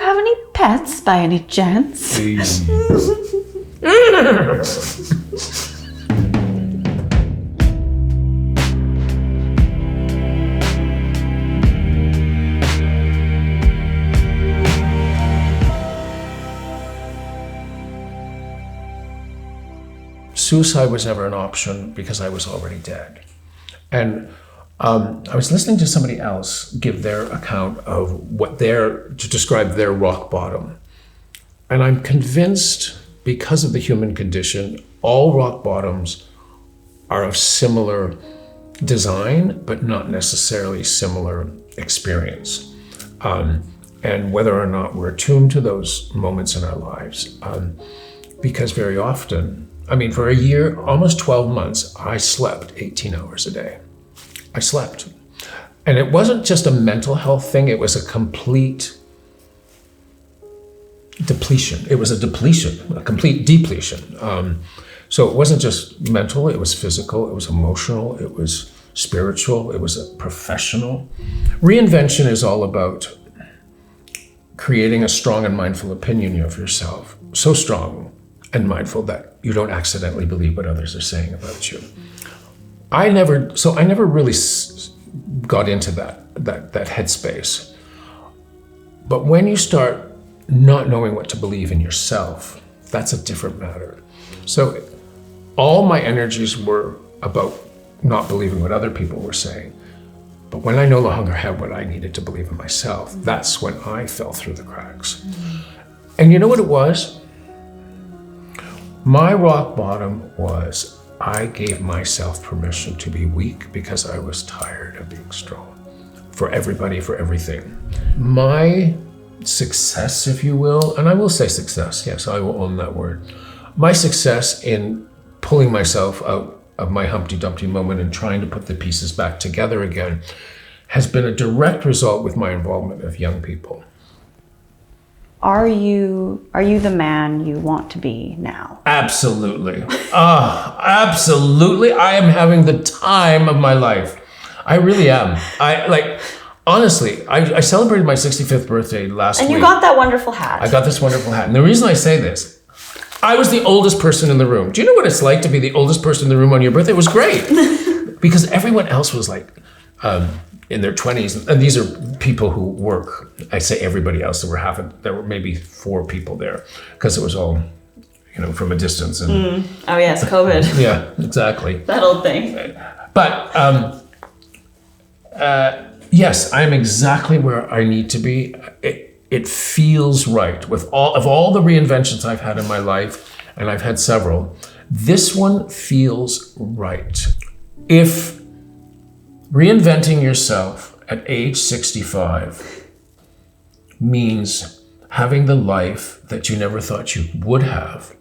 have any pets by any chance? Suicide was never an option because I was already dead. And I was listening to somebody else give their account of to describe their rock bottom. And I'm convinced, because of the human condition, all rock bottoms are of similar design, but not necessarily similar experience. And whether or not we're attuned to those moments in our lives. Because very often, for a year, almost 12 months, I slept 18 hours a day. I slept. And it wasn't just a mental health thing, it was a complete depletion. It was a depletion, a complete depletion. So it wasn't just mental, it was physical, it was emotional, it was spiritual, it was professional. Reinvention is all about creating a strong and mindful opinion of yourself. So strong and mindful that you don't accidentally believe what others are saying about you. I never really got into that headspace. But when you start not knowing what to believe in yourself, that's a different matter. So all my energies were about not believing what other people were saying. But when I no longer had what I needed to believe in myself, that's when I fell through the cracks. And you know what it was? My rock bottom was I gave myself permission to be weak because I was tired of being strong. For everybody, for everything. My success, if you will, and I will say success, yes, I will own that word. My success in pulling myself out of my Humpty Dumpty moment and trying to put the pieces back together again has been a direct result with my involvement of young people. Are you the man you want to be now? Absolutely. Absolutely. I am having the time of my life. I really am. Honestly, I celebrated my 65th birthday last week. And you got that wonderful hat. I got this wonderful hat. And the reason I say this, I was the oldest person in the room. Do you know what it's like to be the oldest person in the room on your birthday? It was great. Because everyone else was in their 20s, and these are people who work. I say everybody else, there were maybe 4 people there, because it was all, from a distance. And Oh yes, COVID. Yeah, exactly. That old thing. But yes, I'm exactly where I need to be. It feels right with all the reinventions I've had in my life, and I've had several. This one feels right. If reinventing yourself at age 65 means having the life that you never thought you would have,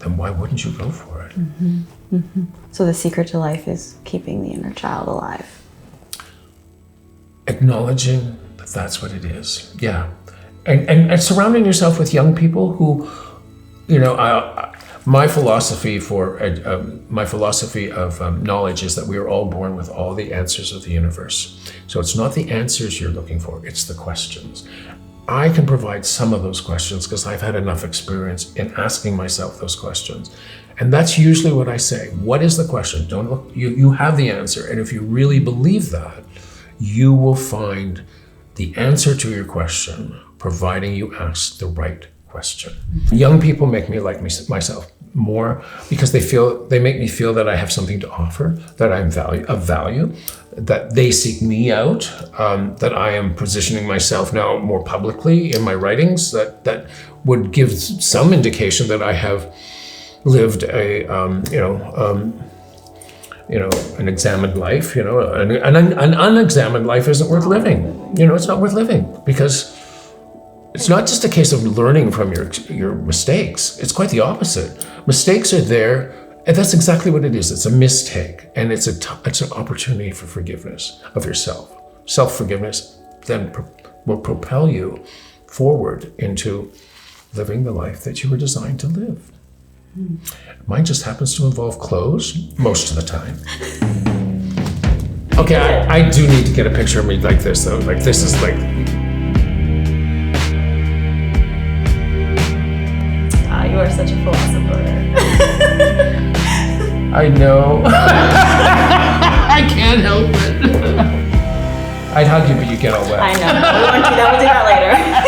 then why wouldn't you go for it? Mm-hmm. Mm-hmm. So the secret to life is keeping the inner child alive. Acknowledging that that's what it is. Yeah. And surrounding yourself with young people who, my philosophy of knowledge is that we are all born with all the answers of the universe. So it's not the answers you're looking for, it's the questions. I can provide some of those questions because I've had enough experience in asking myself those questions. And that's usually what I say. What is the question? Don't look, you have the answer. And if you really believe that, you will find the answer to your question, providing you ask the right question. Young people make me like myself more because they make me feel that I have something to offer, that I'm of value, that they seek me out, that I am positioning myself now more publicly in my writings, that would give some indication that I have lived an examined life. An unexamined life isn't worth living. It's not worth living because it's not just a case of learning from your mistakes. It's quite the opposite. Mistakes are there, and that's exactly what it is. It's a mistake, and it's an opportunity for forgiveness of yourself. Self-forgiveness then will propel you forward into living the life that you were designed to live. Mine just happens to involve clothes most of the time. Okay, I do need to get a picture of me like this, though. Like, this is like... such a philosopher. I know. I can't help it. I'd hug you, but you get all wet. I know. We won't do that. We'll do that later.